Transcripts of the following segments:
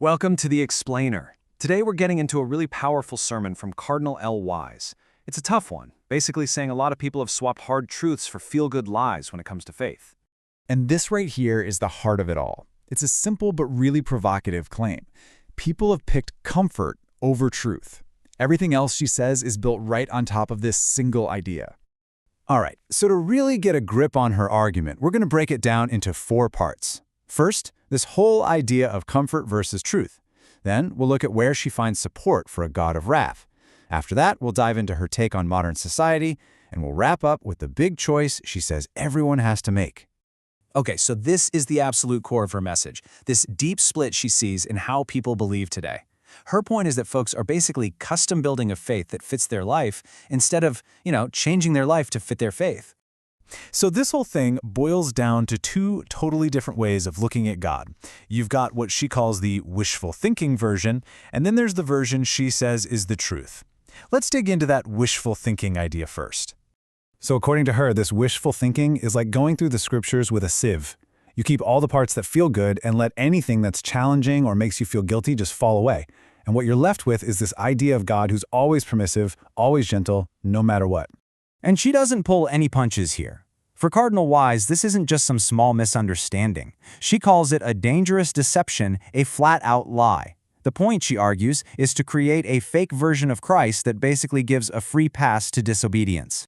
Welcome to The Explainer. Today we're getting into a really powerful sermon from Cardinal L. Wise. It's a tough one, basically saying a lot of people have swapped hard truths for feel-good lies when it comes to faith. And this right here is the heart of it all. It's a simple but really provocative claim. People have picked comfort over truth. Everything else, she says, is built right on top of this single idea. All right, so to really get a grip on her argument, we're going to break it down into 4 parts. First, this whole idea of comfort versus truth. Then we'll look at where she finds support for a God of wrath. After that, we'll dive into her take on modern society, and we'll wrap up with the big choice she says everyone has to make. Okay, so this is the absolute core of her message, this deep split she sees in how people believe today. Her point is that folks are basically custom building a faith that fits their life instead of, changing their life to fit their faith. So this whole thing boils down to 2 totally different ways of looking at God. You've got what she calls the wishful thinking version, and then there's the version she says is the truth. Let's dig into that wishful thinking idea first. So according to her, this wishful thinking is like going through the scriptures with a sieve. You keep all the parts that feel good and let anything that's challenging or makes you feel guilty just fall away. And what you're left with is this idea of God who's always permissive, always gentle, no matter what. And she doesn't pull any punches here. For Cardinal Wise, this isn't just some small misunderstanding. She calls it a dangerous deception, a flat-out lie. The point, she argues, is to create a fake version of Christ that basically gives a free pass to disobedience.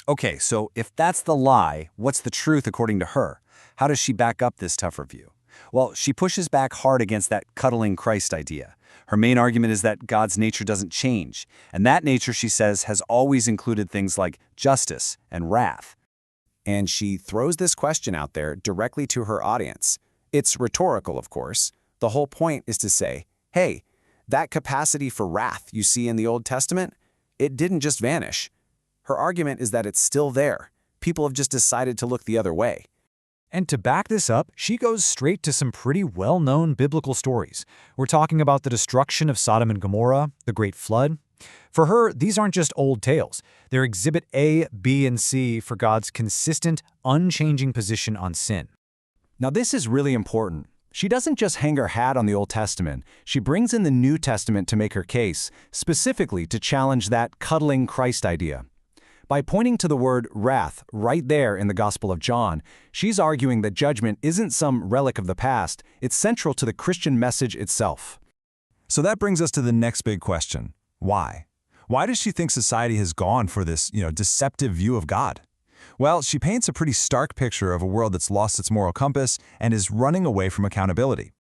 Okay, so if that's the lie, what's the truth according to her? How does she back up this tougher view? Well, she pushes back hard against that cuddling Christ idea. Her main argument is that God's nature doesn't change, and that nature, she says, has always included things like justice and wrath. And she throws this question out there directly to her audience. It's rhetorical, of course. The whole point is to say, hey, that capacity for wrath you see in the Old Testament, it didn't just vanish. Her argument is that it's still there. People have just decided to look the other way. And to back this up, she goes straight to some pretty well-known biblical stories. We're talking about the destruction of Sodom and Gomorrah, the Great Flood. For her, these aren't just old tales. They're exhibit A, B, and C for God's consistent, unchanging position on sin. Now this is really important. She doesn't just hang her hat on the Old Testament. She brings in the New Testament to make her case, specifically to challenge that cuddling Christ idea. By pointing to the word wrath right there in the Gospel of John, she's arguing that judgment isn't some relic of the past, it's central to the Christian message itself. So that brings us to the next big question. Why? Why does she think society has gone for this, deceptive view of God? Well, she paints a pretty stark picture of a world that's lost its moral compass and is running away from accountability.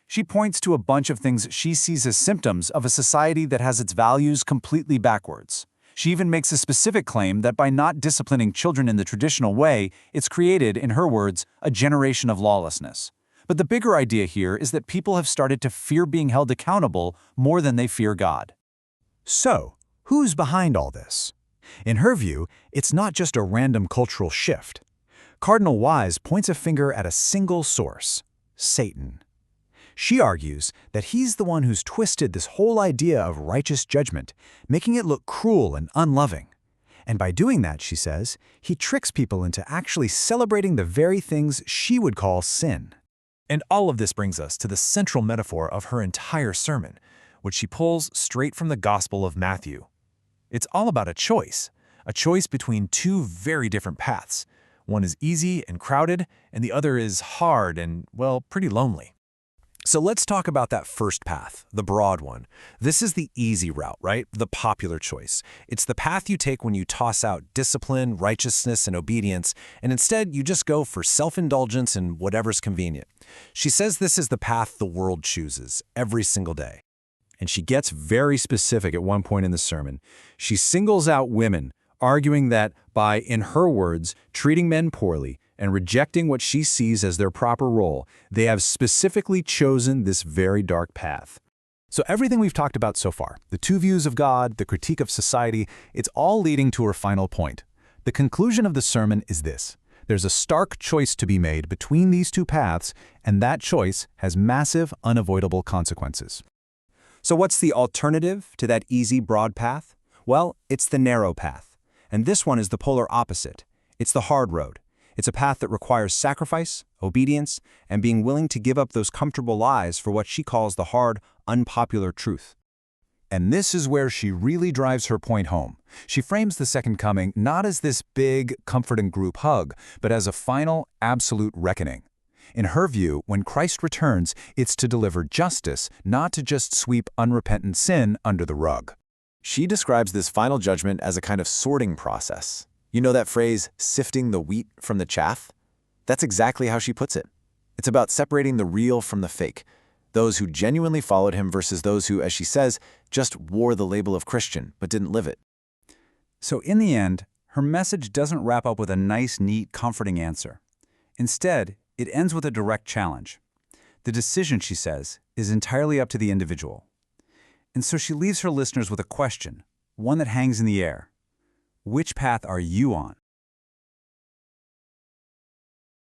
She points to a bunch of things she sees as symptoms of a society that has its values completely backwards. She even makes a specific claim that by not disciplining children in the traditional way, it's created, in her words, a generation of lawlessness. But the bigger idea here is that people have started to fear being held accountable more than they fear God. So, who's behind all this? In her view, it's not just a random cultural shift. Cardinal Wise points a finger at a single source: Satan. She argues that he's the one who's twisted this whole idea of righteous judgment, making it look cruel and unloving. And by doing that, she says, he tricks people into actually celebrating the very things she would call sin. And all of this brings us to the central metaphor of her entire sermon, which she pulls straight from the Gospel of Matthew. It's all about a choice between 2 very different paths. One is easy and crowded, and the other is hard and, pretty lonely. So let's talk about that first path, the broad one. This is the easy route, right? The popular choice. It's the path you take when you toss out discipline, righteousness, and obedience, and instead you just go for self-indulgence and whatever's convenient. She says this is the path the world chooses every single day. And she gets very specific at one point in the sermon. She singles out women, arguing that by, in her words, treating men poorly and rejecting what she sees as their proper role, they have specifically chosen this very dark path. So everything we've talked about so far, the 2 views of God, the critique of society, it's all leading to her final point. The conclusion of the sermon is this: there's a stark choice to be made between these 2 paths, and that choice has massive, unavoidable consequences. So what's the alternative to that easy, broad path? Well, it's the narrow path. And this one is the polar opposite. It's the hard road. It's a path that requires sacrifice, obedience, and being willing to give up those comfortable lies for what she calls the hard, unpopular truth. And this is where she really drives her point home. She frames the Second Coming not as this big, comforting group hug, but as a final, absolute reckoning. In her view, when Christ returns, it's to deliver justice, not to just sweep unrepentant sin under the rug. She describes this final judgment as a kind of sorting process. You know that phrase, sifting the wheat from the chaff? That's exactly how she puts it. It's about separating the real from the fake, those who genuinely followed him versus those who, as she says, just wore the label of Christian but didn't live it. So in the end, her message doesn't wrap up with a nice, neat, comforting answer. Instead, it ends with a direct challenge. The decision, she says, is entirely up to the individual. And so she leaves her listeners with a question, one that hangs in the air. Which path are you on?